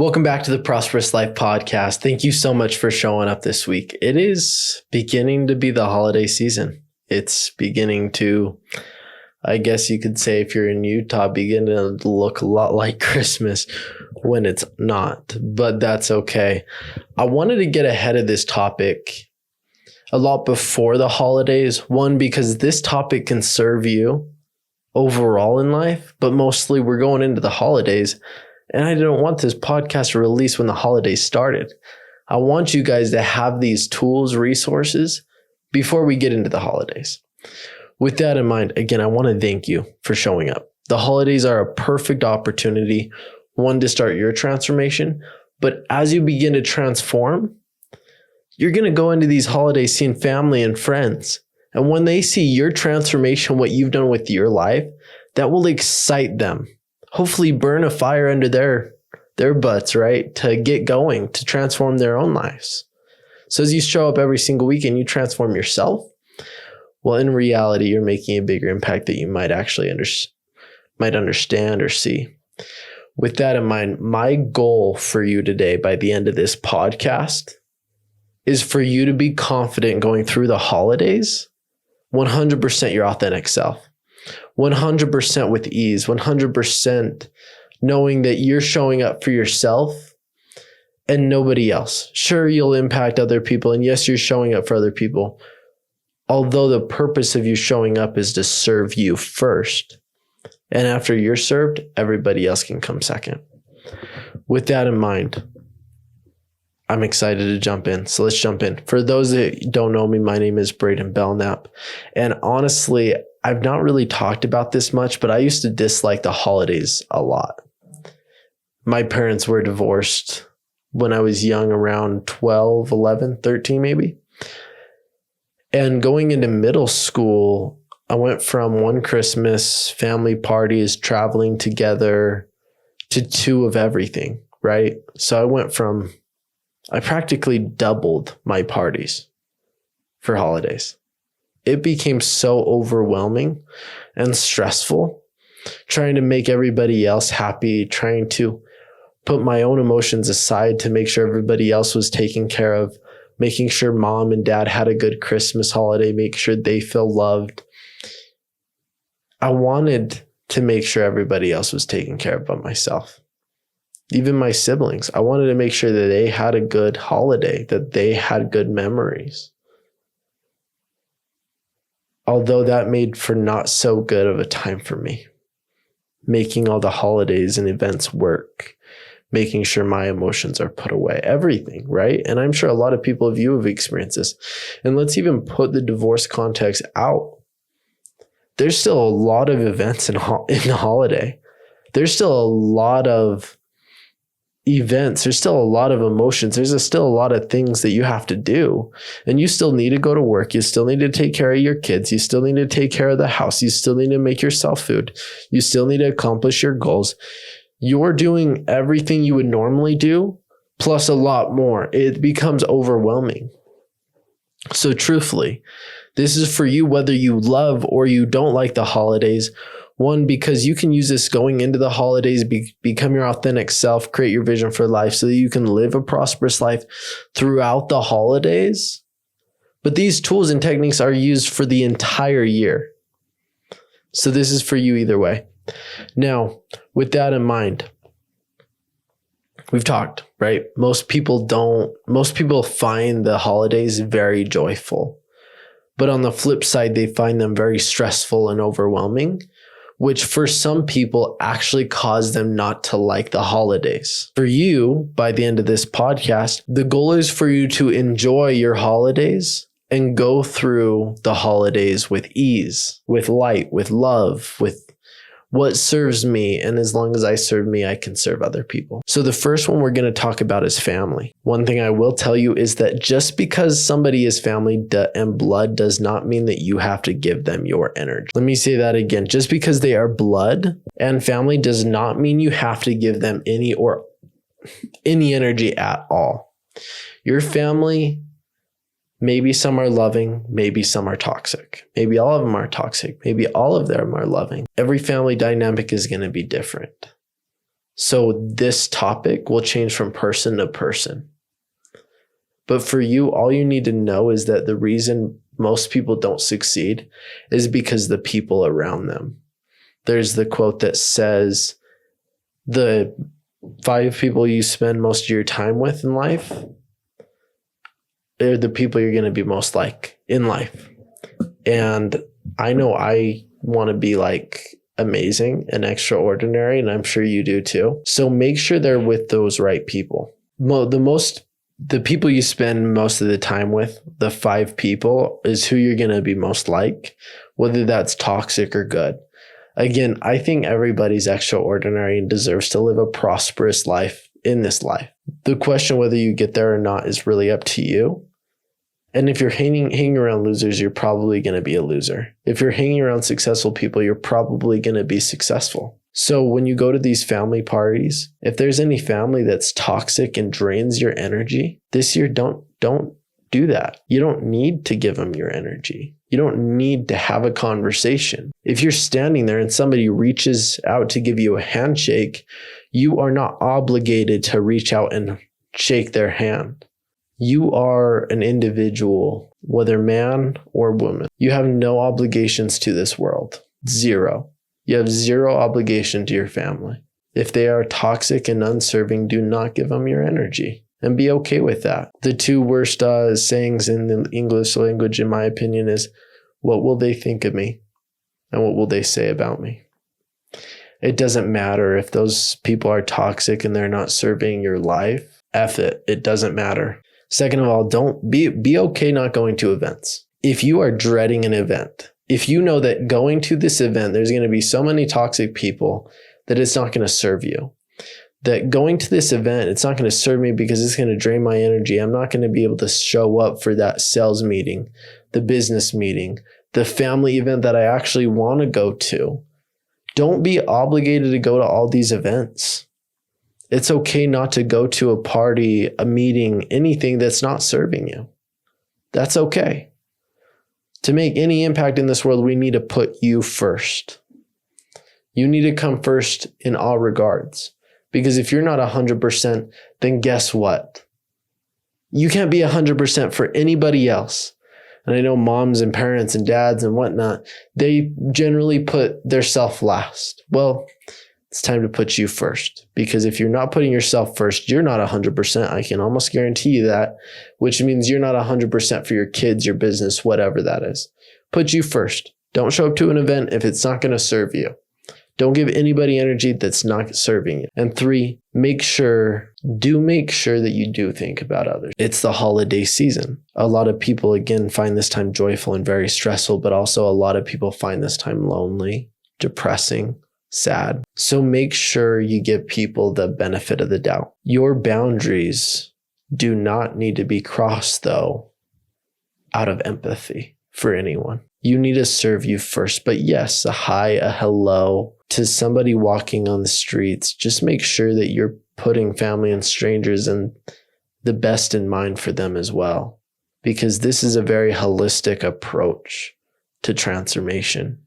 Welcome back to the Prosperous Life Podcast. Thank you so much for showing up this week. It is beginning to be the holiday season. It's beginning to, I guess you could say if you're in Utah, begin to look a lot like Christmas when it's not, but that's okay. I wanted to get ahead of this topic a lot before the holidays. One, because this topic can serve you overall in life, but mostly we're going into the holidays. And I didn't want this podcast to release when the holidays started. I want you guys to have these tools, resources before we get into the holidays. With that in mind, again, I want to thank you for showing up. The holidays are a perfect opportunity, one, to start your transformation. But as you begin to transform, you're going to go into these holidays seeing family and friends. And when they see your transformation, what you've done with your life, that will excite them. Hopefully burn a fire under their butts, right? To get going, to transform their own lives. So as you show up every single week and you transform yourself, well, in reality, you're making a bigger impact that you might actually might understand or see. With that in mind, my goal for you today by the end of this podcast is for you to be confident going through the holidays, 100% your authentic self. 100% with ease, 100% knowing that you're showing up for yourself and nobody else. Sure, you'll impact other people. And yes, you're showing up for other people. Although the purpose of you showing up is to serve you first. And after you're served, everybody else can come second. With that in mind, I'm excited to jump in. So let's jump in. For those that don't know me, my name is Braiden Belnap. And honestly, I've not really talked about this much, but I used to dislike the holidays a lot. My parents were divorced when I was young, around 12, 11, 13 maybe. And going into middle school, I went from one Christmas, family parties, traveling together, to two of everything, right? So I practically doubled my parties for holidays. It became so overwhelming and stressful, trying to make everybody else happy, trying to put my own emotions aside to make sure everybody else was taken care of, making sure mom and dad had a good Christmas holiday, make sure they feel loved. I wanted to make sure everybody else was taken care of but myself. Even my siblings, I wanted to make sure that they had a good holiday, that they had good memories. Although that made for not so good of a time for me, making all the holidays and events work, making sure my emotions are put away, everything, right? And I'm sure a lot of people of you have experienced this. And let's even put the divorce context out. There's still a lot of events in the holiday. There's still a lot of events. There's still a lot of emotions. There's still a lot of things that you have to do. And you still need to go to work. You still need to take care of your kids. You still need to take care of the house. You still need to make yourself food. You still need to accomplish your goals. You're doing everything you would normally do, plus a lot more. It becomes overwhelming. So truthfully, this is for you, whether you love or you don't like the holidays. One, because you can use this going into the holidays, become your authentic self, create your vision for life so that you can live a prosperous life throughout the holidays. But these tools and techniques are used for the entire year. So this is for you either way. Now, with that in mind, we've talked, right? Most people find the holidays very joyful. But on the flip side, they find them very stressful and overwhelming, which for some people actually cause them not to like the holidays. For you, by the end of this podcast, the goal is for you to enjoy your holidays and go through the holidays with ease, with light, with love, with what serves me. And as long as I serve me, I can serve other people. So the first one we're going to talk about is family. One thing I will tell you is that just because somebody is family and blood does not mean that you have to give them your energy. Let me say that again. Just because they are blood and family does not mean you have to give them any energy at all. Your family, maybe some are loving, maybe some are toxic. Maybe all of them are toxic. Maybe all of them are loving. Every family dynamic is going to be different. So this topic will change from person to person. But for you, all you need to know is that the reason most people don't succeed is because the people around them. There's the quote that says, the 5 people you spend most of your time with in life are the people you're going to be most like in life. And I know I want to be like amazing and extraordinary, and I'm sure you do too. So make sure they're with those right people. The people you spend most of the time with, the 5 people, is who you're going to be most like, whether that's toxic or good. Again, I think everybody's extraordinary and deserves to live a prosperous life in this life. The question whether you get there or not is really up to you. And if you're hanging around losers, you're probably going to be a loser. If you're hanging around successful people, you're probably going to be successful. So when you go to these family parties, if there's any family that's toxic and drains your energy, this year, don't do that. You don't need to give them your energy. You don't need to have a conversation. If you're standing there and somebody reaches out to give you a handshake, you are not obligated to reach out and shake their hand. You are an individual, whether man or woman. You have no obligations to this world. Zero. You have zero obligation to your family. If they are toxic and unserving, do not give them your energy and be okay with that. The 2 worst sayings in the English language, in my opinion, is, what will they think of me? And what will they say about me? It doesn't matter if those people are toxic and they're not serving your life. F it. It doesn't matter. Second of all, don't be okay not going to events. If you are dreading an event, if you know that going to this event, there's going to be so many toxic people that it's not going to serve you, that going to this event, it's not going to serve me because it's going to drain my energy. I'm not going to be able to show up for that sales meeting, the business meeting, the family event that I actually want to go to. Don't be obligated to go to all these events. It's okay not to go to a party, a meeting, anything that's not serving you. That's okay. To make any impact in this world, we need to put you first. You need to come first in all regards. Because if you're not 100%, then guess what? You can't be 100% for anybody else. And I know moms and parents and dads and whatnot, they generally put their self last. Well, it's time to put you first. Because if you're not putting yourself first, you're not 100%. I can almost guarantee you that, which means you're not 100% for your kids, your business, whatever that is. Put you first. Don't show up to an event if it's not going to serve you. Don't give anybody energy that's not serving you. And 3, make sure that you do think about others. It's the holiday season. A lot of people, again, find this time joyful and very stressful, but also a lot of people find this time lonely, depressing, sad. So make sure you give people the benefit of the doubt. Your boundaries do not need to be crossed, though, out of empathy for anyone. You need to serve you first. But yes, a hi, a hello to somebody walking on the streets. Just make sure that you're putting family and strangers and the best in mind for them as well. Because this is a very holistic approach to transformation.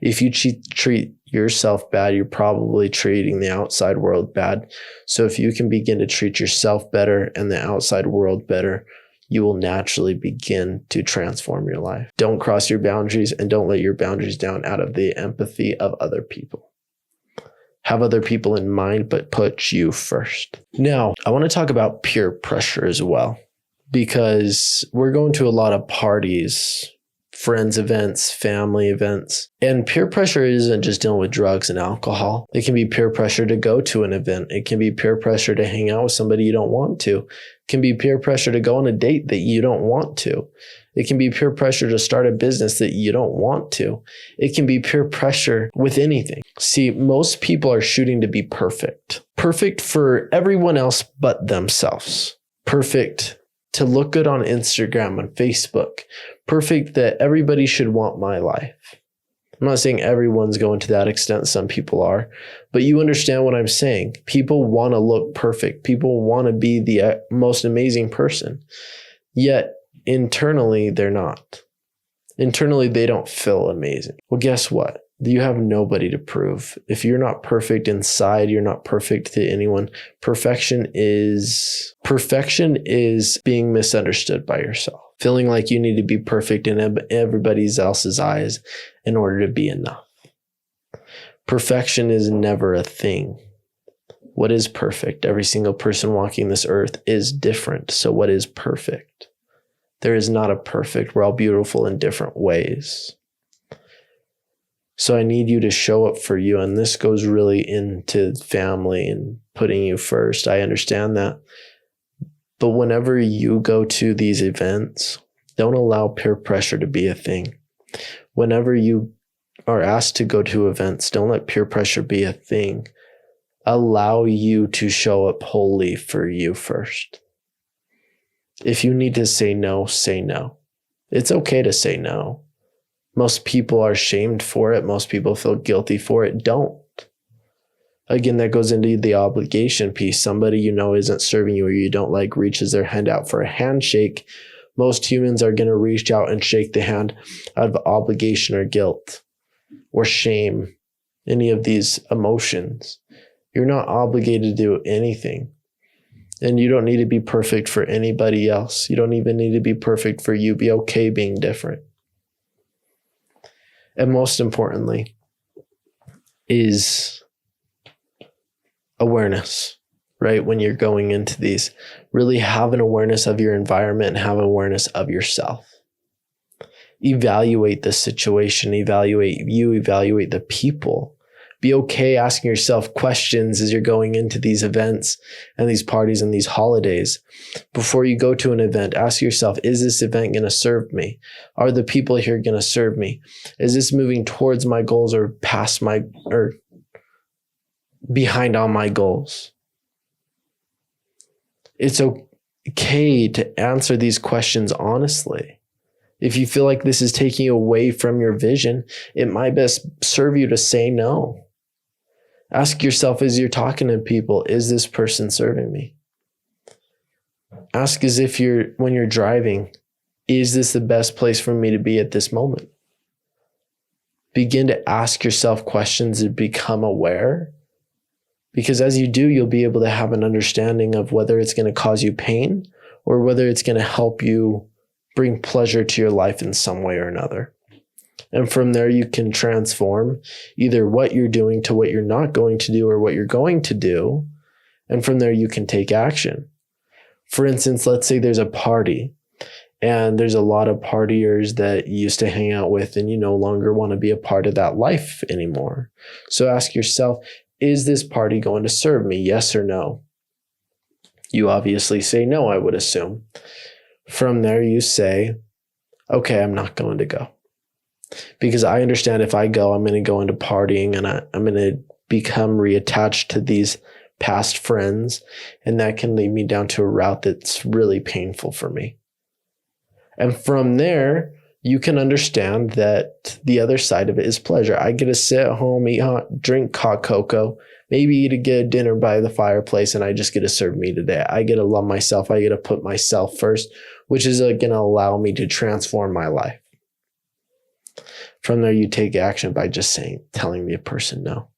If you treat yourself bad, you're probably treating the outside world bad. So if you can begin to treat yourself better and the outside world better, you will naturally begin to transform your life. Don't cross your boundaries and don't let your boundaries down out of the empathy of other people. Have other people in mind, but put you first. Now, I want to talk about peer pressure as well, because we're going to a lot of parties, friends events, family events. And peer pressure isn't just dealing with drugs and alcohol. It can be peer pressure to go to an event. It can be peer pressure to hang out with somebody you don't want to. It can be peer pressure to go on a date that you don't want to. It can be peer pressure to start a business that you don't want to. It can be peer pressure with anything. See, most people are shooting to be perfect. Perfect for everyone else but themselves. Perfect to look good on Instagram and Facebook. Perfect that everybody should want my life. I'm not saying everyone's going to that extent. Some people are, but you understand what I'm saying. People want to look perfect. People want to be the most amazing person. Yet internally, they're not. Internally, they don't feel amazing. Well, guess what? You have nobody to prove. If you're not perfect inside, you're not perfect to anyone. Perfection is being misunderstood by yourself, feeling like you need to be perfect in everybody else's eyes in order to be enough. Perfection is never a thing. What is perfect? Every single person walking this earth is different. So what is perfect? There is not a perfect. We're all beautiful in different ways. So I need you to show up for you. And this goes really into family and putting you first. I understand that. But whenever you go to these events, don't allow peer pressure to be a thing. Whenever you are asked to go to events, don't let peer pressure be a thing. Allow you to show up wholly for you first. If you need to say no, say no. It's okay to say no. Most people are shamed for it. Most people feel guilty for it. Don't. Again, that goes into the obligation piece. Somebody you know isn't serving you or you don't like reaches their hand out for a handshake. Most humans are going to reach out and shake the hand out of obligation or guilt or shame, any of these emotions. You're not obligated to do anything. And you don't need to be perfect for anybody else. You don't even need to be perfect for you. Be okay being different. And most importantly is awareness, right? When you're going into these, really have an awareness of your environment and have awareness of yourself. Evaluate the situation, evaluate you, evaluate the people. Be okay asking yourself questions as you're going into these events and these parties and these holidays. Before you go to an event, ask yourself, is this event going to serve me? Are the people here going to serve me? Is this moving towards my goals or past or behind on my goals? It's okay to answer these questions honestly. If you feel like this is taking you away from your vision, it might best serve you to say no. Ask yourself as you're talking to people, is this person serving me? Ask as if when you're driving, is this the best place for me to be at this moment? Begin to ask yourself questions and become aware. Because as you do, you'll be able to have an understanding of whether it's going to cause you pain or whether it's going to help you bring pleasure to your life in some way or another. And from there, you can transform either what you're doing to what you're not going to do or what you're going to do. And from there, you can take action. For instance, let's say there's a party and there's a lot of partiers that you used to hang out with and you no longer want to be a part of that life anymore. So ask yourself, is this party going to serve me? Yes or no? You obviously say no, I would assume. From there, you say, okay, I'm not going to go. Because I understand if I go, I'm going to go into partying and I'm going to become reattached to these past friends. And that can lead me down to a route that's really painful for me. And from there, you can understand that the other side of it is pleasure. I get to sit at home, drink hot cocoa, maybe get a dinner by the fireplace, and I just get to serve me today. I get to love myself. I get to put myself first, which is going to allow me to transform my life. From there, you take action by just telling the person no,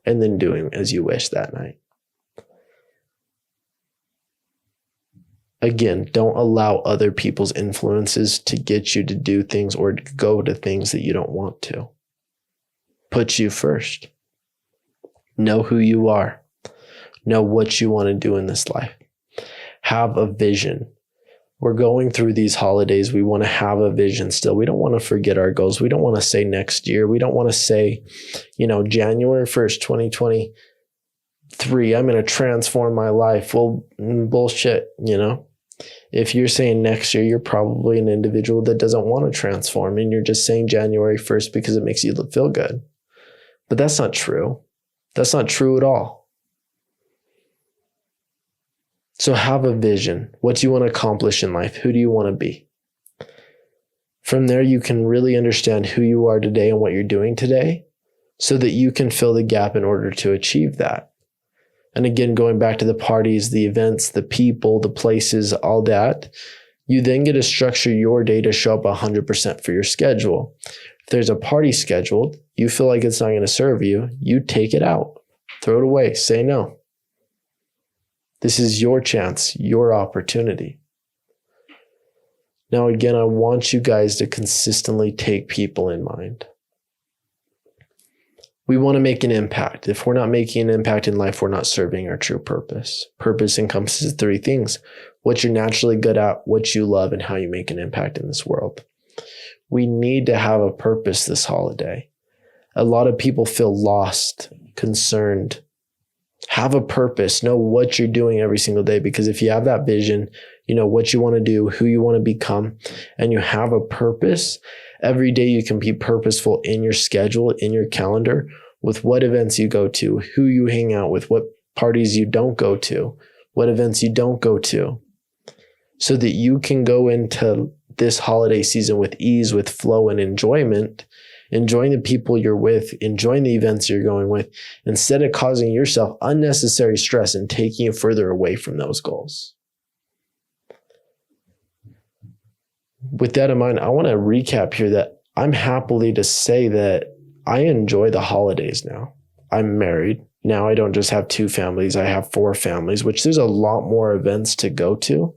and then doing as you wish that night. Again, don't allow other people's influences to get you to do things or to go to things that you don't want to. Put you first. Know who you are. Know what you want to do in this life. Have a vision. We're going through these holidays. We want to have a vision still. We don't want to forget our goals. We don't want to say next year. We don't want to say, January 1st, 2023, I'm going to transform my life. Well, bullshit, If you're saying next year, you're probably an individual that doesn't want to transform and you're just saying January 1st because it makes you feel good. But that's not true. That's not true at all. So have a vision. What do you want to accomplish in life? Who do you want to be? From there, you can really understand who you are today and what you're doing today so that you can fill the gap in order to achieve that. And again, going back to the parties, the events, the people, the places, all that, you then get to structure your day to show up 100% for your schedule. If there's a party scheduled, you feel like it's not going to serve you, you take it out, throw it away, say no. This is your chance, your opportunity. Now, again, I want you guys to consistently take people in mind. We want to make an impact. If we're not making an impact in life, we're not serving our true purpose. Purpose encompasses 3 things: what you're naturally good at, what you love, and how you make an impact in this world. We need to have a purpose this holiday. A lot of people feel lost, concerned. Have a purpose. Know what you're doing every single day, because if you have that vision, you know what you want to do, who you want to become, and you have a purpose, every day you can be purposeful in your schedule, in your calendar, with what events you go to, who you hang out with, what parties you don't go to, what events you don't go to, so that you can go into this holiday season with ease, with flow and enjoyment, enjoying the people you're with, enjoying the events you're going with, instead of causing yourself unnecessary stress and taking you further away from those goals. With that in mind, I want to recap here that I'm happily to say that I enjoy the holidays now. I'm married. Now I don't just have 2 families, I have 4 families, which there's a lot more events to go to.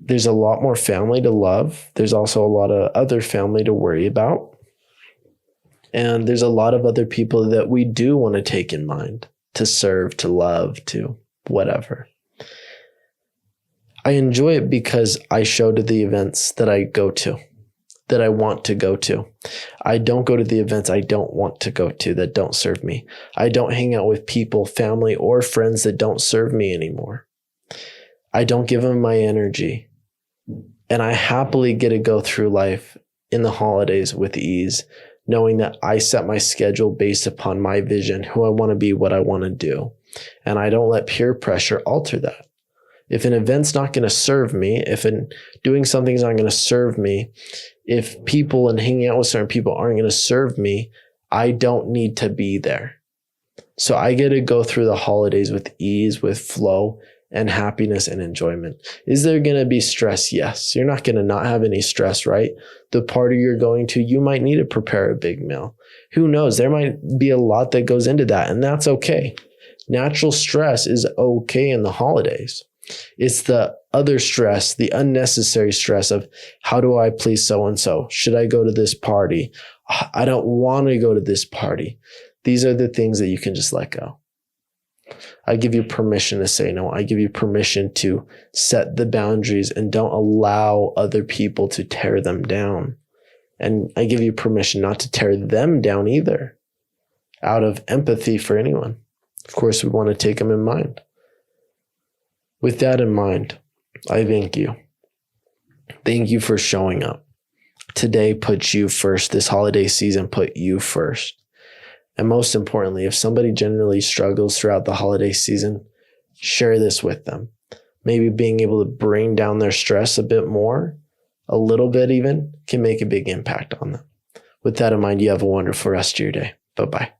There's a lot more family to love. There's also a lot of other family to worry about. And there's a lot of other people that we do want to take in mind, to serve, to love, to whatever. I enjoy it because I show to the events that I go to, that I want to go to. I don't go to the events I don't want to go to, that don't serve me. I don't hang out with people, family, or friends that don't serve me anymore. I don't give them my energy. And I happily get to go through life in the holidays with ease, knowing that I set my schedule based upon my vision, who I want to be, what I want to do. And I don't let peer pressure alter that. If an event's not going to serve me, if doing something's not going to serve me, if people and hanging out with certain people aren't going to serve me, I don't need to be there. So I get to go through the holidays with ease, with flow, and happiness and enjoyment. Is there going to be stress? Yes. You're not going to not have any stress, right? The party you're going to, you might need to prepare a big meal. Who knows? There might be a lot that goes into that, and that's okay. Natural stress is okay in the holidays. It's the other stress, the unnecessary stress of, how do I please so-and-so? Should I go to this party? I don't want to go to this party. These are the things that you can just let go. I give you permission to say no. I give you permission to set the boundaries and don't allow other people to tear them down. And I give you permission not to tear them down either, out of empathy for anyone. Of course, we want to take them in mind. With that in mind, I thank you. Thank you for showing up. Today puts you first. This holiday season put you first. And most importantly, if somebody generally struggles throughout the holiday season, share this with them. Maybe being able to bring down their stress a bit more, a little bit even, can make a big impact on them. With that in mind, you have a wonderful rest of your day. Bye-bye.